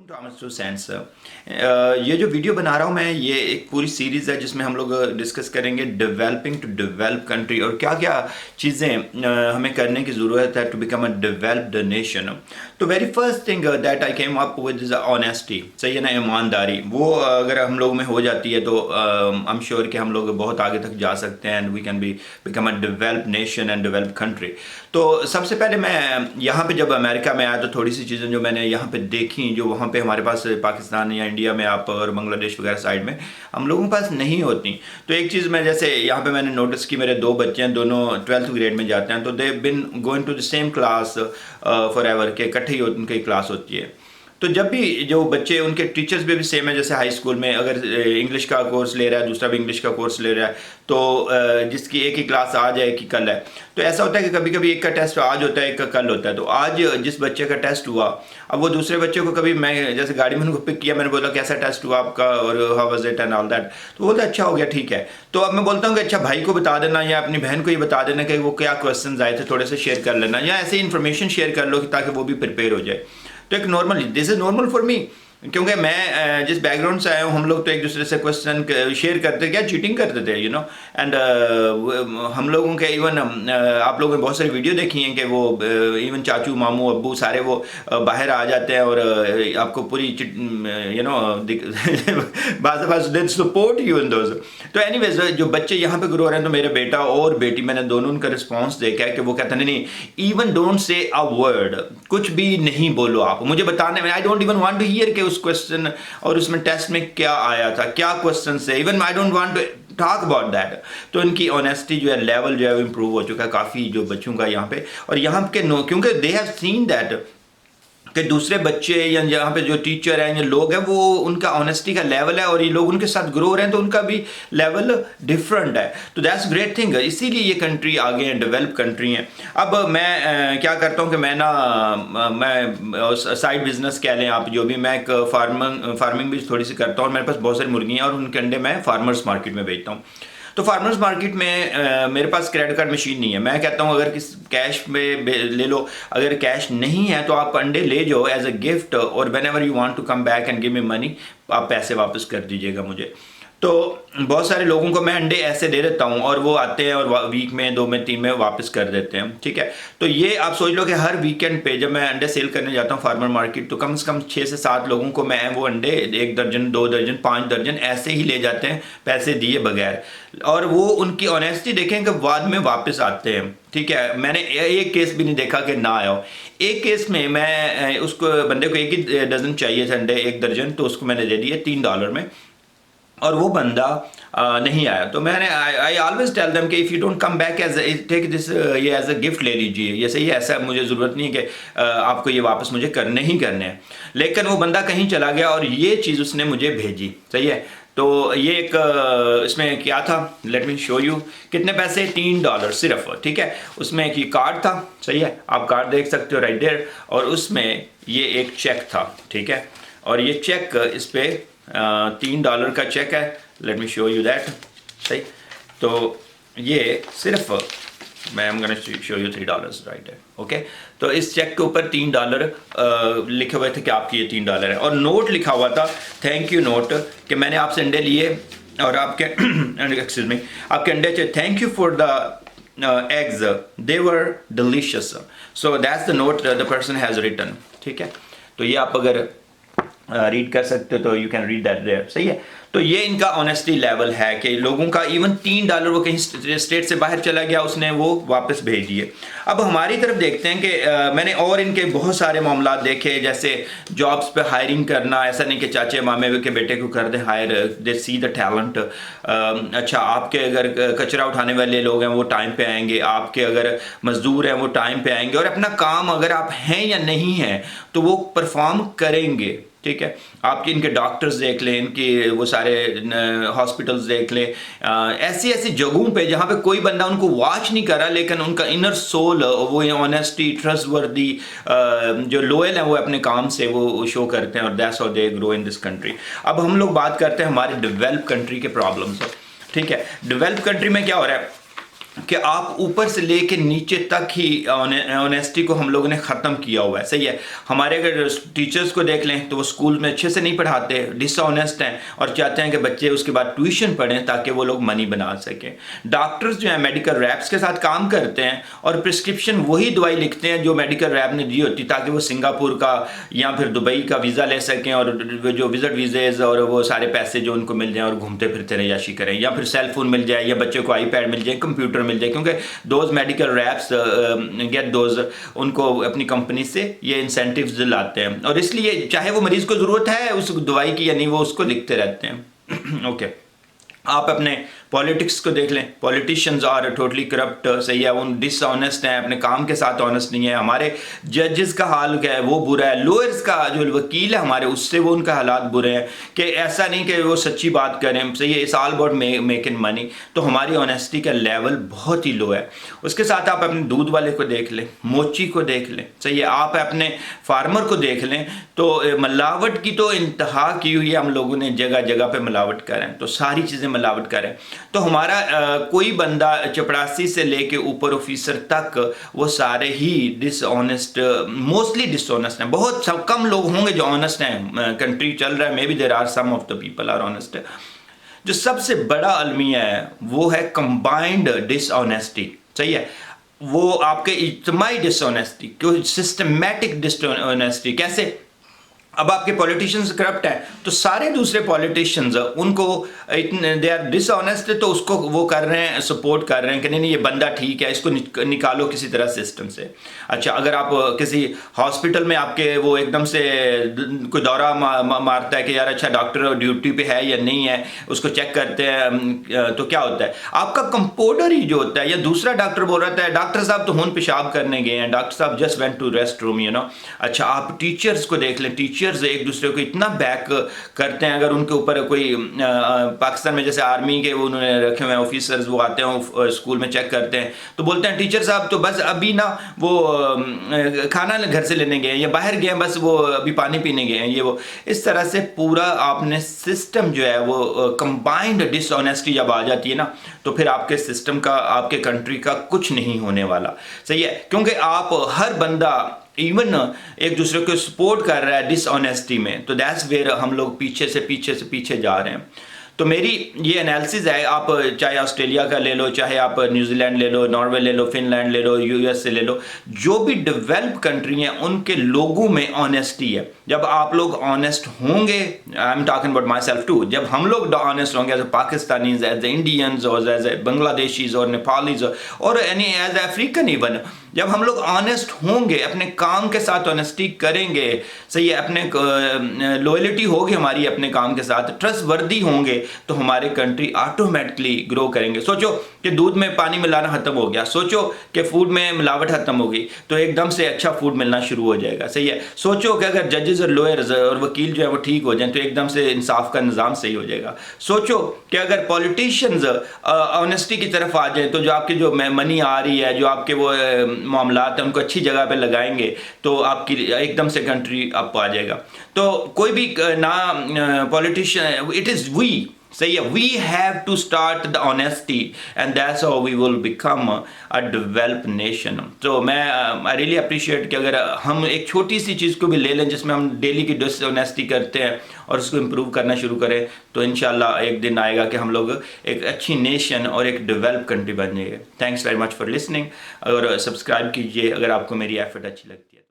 To sense ये जो video बना रहा हूँ मैं, ये एक पूरी सीरीज़ है जिसमें हम लोग डिस्कस करेंगे डेवलपिंग टू डेवलप कंट्री और क्या क्या चीज़ें हमें करने की ज़रूरत है to become a developed nation. तो very first thing that I came up with is honesty. सही है ना, ईमानदारी। वो अगर हम लोग में हो जाती है तो आई एम श्योर कि हम लोग बहुत आगे तक जा सकते हैं and we can be become a develop nation and develop country. तो सबसे पहले मैं यहाँ पे जब अमेरिका में आया तो थोड़ी सी चीज़ें जो मैंने यहाँ पे देखी, जो वहाँ पे हमारे पास पाकिस्तान या इंडिया में आप और बांग्लादेश वगैरह साइड में हम लोगों के पास नहीं होती। तो एक चीज़ मैं जैसे यहाँ पे मैंने नोटिस की, मेरे दो बच्चे हैं, दोनों 12th ग्रेड में जाते हैं, तो they been going to the same class forever, के इकट्ठे ही उनकी क्लास होती है। तो जब भी जो बच्चे, उनके टीचर्स भी सेम है, जैसे हाई स्कूल में अगर इंग्लिश का कोर्स ले रहा है, दूसरा भी इंग्लिश का कोर्स ले रहा है, तो जिसकी एक ही क्लास आज है एक ही कल है, तो ऐसा होता है कि कभी कभी एक का टेस्ट आज होता है एक का कल होता है। तो आज जिस बच्चे का टेस्ट हुआ, अब वो दूसरे बच्चे को, कभी मैं जैसे गाड़ी में उनको पिक किया, मैंने बोला कैसा टेस्ट हुआ आपका और how was it and all that, तो बोलता अच्छा हो गया, ठीक है। तो अब मैं बोलता हूँ कि अच्छा भाई को बता देना या अपनी बहन को ये बता देना कि वो क्या क्वेश्चन आए थे, थोड़े से शेयर कर लेना, या ऐसे इन्फॉर्मेशन शेयर कर लो ताकि वो भी प्रिपेयर हो जाए। तो एक normal, this is normal for me, क्योंकि मैं जिस बैकग्राउंड से आया हूँ, हम लोग तो एक दूसरे से क्वेश्चन शेयर करते, क्या चीटिंग करते थे, यू नो। एंड हम लोगों के इवन आप लोगों ने बहुत सारी वीडियो देखी हैं कि वो इवन चाचू मामू अब्बू सारे वो बाहर आ जाते हैं और आपको पूरी you know they support you in those. तो एनीवेज जो बच्चे यहाँ पे ग्रो रहे हैं, तो मेरे बेटा और बेटी, मैंने दोनों उनका रिस्पॉन्स देखा है कि वो कहते हैं नहीं, even don't say a word, कुछ भी नहीं बोलो आप, मुझे बताने में, I don't even want to hear के उस क्वेश्चन और उसमें टेस्ट में क्या आया था, क्या क्वेश्चन है, even I don't want to talk about that. तो इनकी ऑनेस्टी जो है, लेवल जो है, इम्प्रूव हो चुका है काफ़ी जो बच्चों का यहाँ पे। और यहाँ के क्योंकि दे हैव सीन दैट कि दूसरे बच्चे या यहाँ पे जो टीचर हैं या लोग हैं, वो उनका ऑनेस्टी का लेवल है और ये लोग उनके साथ ग्रो हो रहे हैं, तो उनका भी लेवल डिफरेंट है। तो दैट्स ग्रेट थिंग, इसीलिए ये कंट्री आगे हैं, डेवलप कंट्री हैं। अब मैं क्या करता हूँ कि मैं साइड बिजनेस कह लें आप, जो भी, मैं एक फार्मिंग भी थोड़ी सी करता हूँ और मेरे पास बहुत सारी मुर्गियाँ और उनके अंडे मैं फार्मर्स मार्केट में बेचता हूँ। तो फार्मर्स मार्केट में मेरे पास क्रेडिट कार्ड मशीन नहीं है। मैं कहता हूँ अगर किस कैश में ले लो, अगर कैश नहीं है तो आप अंडे ले जाओ एज अ गिफ्ट, और whenever you want to come back and give me money, आप पैसे वापस कर दीजिएगा मुझे। तो बहुत सारे लोगों को मैं अंडे ऐसे दे देता हूँ और वो आते हैं और वीक में, 2 में, 3 में वापस कर देते हैं, ठीक है। तो ये आप सोच लो कि हर वीकेंड पे जब मैं अंडे सेल करने जाता हूँ फार्मर मार्केट, तो कम से कम 6 से 7 लोगों को मैं वो अंडे 1 दर्जन, 2 दर्जन, 5 दर्जन ऐसे ही ले जाते हैं पैसे दिए बगैर, और वो उनकी ऑनेस्टी देखें कि बाद में वापस आते हैं, ठीक है। मैंने एक केस भी नहीं देखा कि ना आया हो। एक केस में मैं उसको बंदे को 1 ही डजन चाहिए थे अंडे, 1 दर्जन, तो उसको मैंने दे दिए $3 में, और वो बंदा नहीं आया। तो मैंने आई ऑलवेज टेल देम कि if you don't come back as take this, ये एज अ गिफ्ट ले लीजिए, ये सही है, ऐसा मुझे ज़रूरत नहीं है कि आपको ये वापस मुझे करने ही करने हैं। लेकिन वो बंदा कहीं चला गया और ये चीज़ उसने मुझे भेजी, सही है। तो ये एक इसमें क्या था, लेट मी शो यू, कितने पैसे, $3 सिर्फ, ठीक है। उसमें एक ये कार्ड था, सही है, आप कार्ड देख सकते हो राइट देयर, और उसमें ये एक चेक था, ठीक है। और ये चेक, इस पे $3 का चेक है, let me show you that, सही। तो ये सिर्फ मैं am gonna show you $3 right है, ओके। तो इस चेक के ऊपर $3 लिखे हुए थे कि आपके ये $3 है, और नोट लिखा हुआ था, थैंक यू नोट, कि मैंने आपसे अंडे लिए और आपके एक्सक्यूज मी, आपके अंडे चे, thank you for the eggs, they were delicious, so that's the note the person has written, ठीक है। तो ये आप अगर रीड कर सकते हो तो you can read that there, सही है। तो ये इनका ऑनेस्टी लेवल है कि लोगों का इवन $3 वो कहीं स्टेट से बाहर चला गया, उसने वो वापस भेज दिए। अब हमारी तरफ देखते हैं कि मैंने और इनके बहुत सारे मामला देखे, जैसे जॉब्स पे हायरिंग करना, ऐसा नहीं कि चाचे मामे के बेटे को कर दे hire, they see the talent. अच्छा, आपके अगर कचरा उठाने वाले लोग हैं वो टाइम पे आएंगे, आपके अगर मजदूर हैं वो टाइम पे आएंगे, और अपना काम अगर आप हैं या नहीं हैं तो वो परफॉर्म करेंगे, ठीक है। आपके इनके डॉक्टर्स देख लें, इनकी वो सारे हॉस्पिटल्स देख लें, ऐसी ऐसी जगहों पे जहाँ पे कोई बंदा उनको वॉच नहीं कर रहा, लेकिन उनका इनर सोल, वो ऑनेस्टी, ट्रस्टवर्दी, जो लोयल हैं, वो अपने काम से वो शो करते हैं, और that's how they grow in this country. अब हम लोग बात करते हैं हमारे डेवलप कंट्री के प्रॉब्लम्स, ठीक है। डेवलप कंट्री में क्या हो रहा है, کہ آپ اوپر سے لے کے نیچے تک ہی آنیسٹی کو ہم لوگوں نے ختم کیا ہوا ہے. صحیح ہے. ہمارے اگر ٹیچرز کو دیکھ لیں تو وہ اسکول میں اچھے سے نہیں پڑھاتے, ڈس آنیسٹ ہیں, اور چاہتے ہیں کہ بچے اس کے بعد ٹیوشن پڑھیں تاکہ وہ لوگ منی بنا سکیں. ڈاکٹرز جو ہیں میڈیکل ریپس کے ساتھ کام کرتے ہیں اور پرسکرپشن وہی دوائی لکھتے ہیں جو میڈیکل ریپ نے دی ہوتی, تاکہ وہ سنگاپور کا یا پھر دبئی کا ویزا لے سکیں, اور جو وزٹ ویزیز اور وہ سارے پیسے جو ان کو مل جائیں اور گھومتے پھرتے عیاشی کریں, یا پھر سیل فون مل جائے, یا بچے کو آئی پیڈ مل جائے, کمپیوٹر مل جائے, کیونکہ those medical reps get those, ان کو اپنی کمپنی سے یہ انسینٹیوز لاتے ہیں, اور اس لیے چاہے وہ مریض کو ضرورت ہے اس دوائی کی یا نہیں, وہ اس کو لکھتے رہتے ہیں. اوکے. آپ اپنے پولیٹکس کو دیکھ لیں, پولیٹیشنز آر ٹوٹلی کرپٹ. صحیح ہے, ان ڈس آنیسٹ ہیں, اپنے کام کے ساتھ آنیسٹ نہیں ہے. ہمارے ججز کا حال کیا ہے, وہ برا ہے. لوئرز کا جو وکیل ہے ہمارے, اس سے وہ ان کا حالات برے ہیں کہ ایسا نہیں کہ وہ سچی بات کریں. صحیح ہے, it's all about making money. تو ہماری آنیسٹی کا لیول بہت ہی لو ہے. اس کے ساتھ آپ اپنے دودھ والے کو دیکھ لیں, موچی کو دیکھ لیں. صحیح ہے, آپ اپنے فارمر کو دیکھ لیں, تو ملاوٹ کی تو انتہا کی ہوئی ہے. ہم لوگوں نے جگہ جگہ پہ ملاوٹ کریں, تو ساری چیزیں ملاوٹ کریں. تو ہمارا کوئی بندہ چپڑاسی سے لے کے اوپر آفیسر تک وہ سارے ہی ڈس آنیسٹ, موسٹلی ڈس آنیسٹ ہیں. بہت کم لوگ ہوں گے جو آنیسٹ ہیں. کنٹری چل رہا ہے, maybe there are some of the people are honest. جو سب سے بڑا المیہ ہے وہ ہے کمبائنڈ ڈس آنیسٹی. صحیح ہے, وہ آپ کے اجتماعی ڈس آنیسٹی, سسٹمیٹک ڈس آنیسٹی. کیسے؟ اب آپ کے پولیٹیشنز کرپٹ ہیں تو سارے دوسرے پولیٹیشنز ان کو دے آر ڈس آنیسٹ, تو اس کو وہ کر رہے ہیں, سپورٹ کر رہے ہیں کہ نہیں یہ بندہ ٹھیک ہے, اس کو نکالو کسی طرح سسٹم سے. اچھا, اگر آپ کسی ہاسپٹل میں آپ کے وہ ایک دم سے کوئی دورہ مارتا ہے کہ یار اچھا ڈاکٹر ڈیوٹی پہ ہے یا نہیں ہے, اس کو چیک کرتے ہیں, تو کیا ہوتا ہے, آپ کا کمپاؤنڈر ہی جو ہوتا ہے یا دوسرا ڈاکٹر بول رہا ہے ڈاکٹر صاحب تو ہون پیشاب کرنے گئے ہیں, ڈاکٹر صاحب just went to restroom, you know. اچھا, آپ ٹیچرز کو دیکھ لیں, ایک دوسرے کو اتنا بیک کرتے ہیں. اگر ان کے اوپر کوئی پاکستان میں جیسے آرمی کے وہ انہوں نے رکھے ہوئے ہیں آفیسرز, وہ آتے ہیں اسکول میں چیک کرتے ہیں, تو بولتے ہیں ٹیچر صاحب تو بس ابھی نا وہ کھانا گھر سے لینے گئے ہیں یا باہر گئے ہیں, بس وہ ابھی پانی پینے گئے ہیں, یہ وہ. اس طرح سے پورا آپ نے سسٹم جو ہے وہ کمبائنڈ ڈس آنیسٹی جب آ جاتی ہے نا, تو پھر آپ کے سسٹم کا, آپ کے کنٹری کا کچھ نہیں ہونے والا. صحیح ہے, کیونکہ آپ ہر بندہ ایون ایک دوسرے کو سپورٹ کر رہا ہے ڈس آنیسٹی میں, تو دیٹس ویئر ہم لوگ پیچھے جا رہے ہیں. تو میری یہ انالیسز ہے, آپ چاہے آسٹریلیا کا لے لو, چاہے آپ نیوزی لینڈ لے لو, ناروے لے لو, فن لینڈ لے لو, یو ایس سے لے لو, جو بھی ڈیولپ کنٹری ہیں ان کے لوگوں میں آنیسٹی ہے. جب آپ لوگ آنیسٹ ہوں گے, I am talking about myself too, جب ہم لوگ آنیسٹ ہوں گے as a Pakistanis, as a Indians, اور ایز اے بنگلہ دیشیز اور نیپالیز, اور ایز اے افریقن ایون, جب ہم لوگ آنیسٹ ہوں گے, اپنے کام کے ساتھ آنیسٹی کریں گے, صحیح ہے, اپنے لوئلٹی ہوگی ہماری اپنے کام کے ساتھ, ٹرسٹ وردی ہوں گے, تو ہماری کنٹری آٹومیٹکلی گرو کریں گے. سوچو کہ دودھ میں پانی ملانا ختم ہو گیا, سوچو کہ فوڈ میں ملاوٹ ختم ہو گئی, تو ایک دم سے اچھا فوڈ ملنا شروع ہو جائے گا. صحیح ہے, سوچو کہ اگر ججز اور لوئرز اور وکیل جو ہے وہ ٹھیک ہو جائیں تو ایک دم سے انصاف کا نظام صحیح ہو جائے گا. سوچو کہ اگر پولیٹیشنز آنیسٹی کی طرف آ جائیں, تو جو آپ کی جو منی آ رہی ہے, جو آپ کے وہ معاملات ہیں ان کو اچھی جگہ پہ لگائیں گے, تو آپ کی ایک دم سے کنٹری اپ آ جائے گا. تو کوئی بھی نہ پولیٹیشین, اٹ از وی. صحیح ہے, we have to start the honesty and that's how we will become a develop nation. تو میں آئی ریئلی اپریشیٹ کہ اگر ہم ایک چھوٹی سی چیز کو بھی لے لیں جس میں ہم ڈیلی کی ڈس آنیسٹی کرتے ہیں اور اس کو امپروو کرنا شروع کریں, تو انشاءاللہ ایک دن آئے گا کہ ہم لوگ ایک اچھی نیشن اور ایک ڈیولپ کنٹری بن جائے گا. Thanks very much for listening, اور سبسکرائب کیجیے اگر آپ کو میری ایفرٹ اچھی لگتی ہے.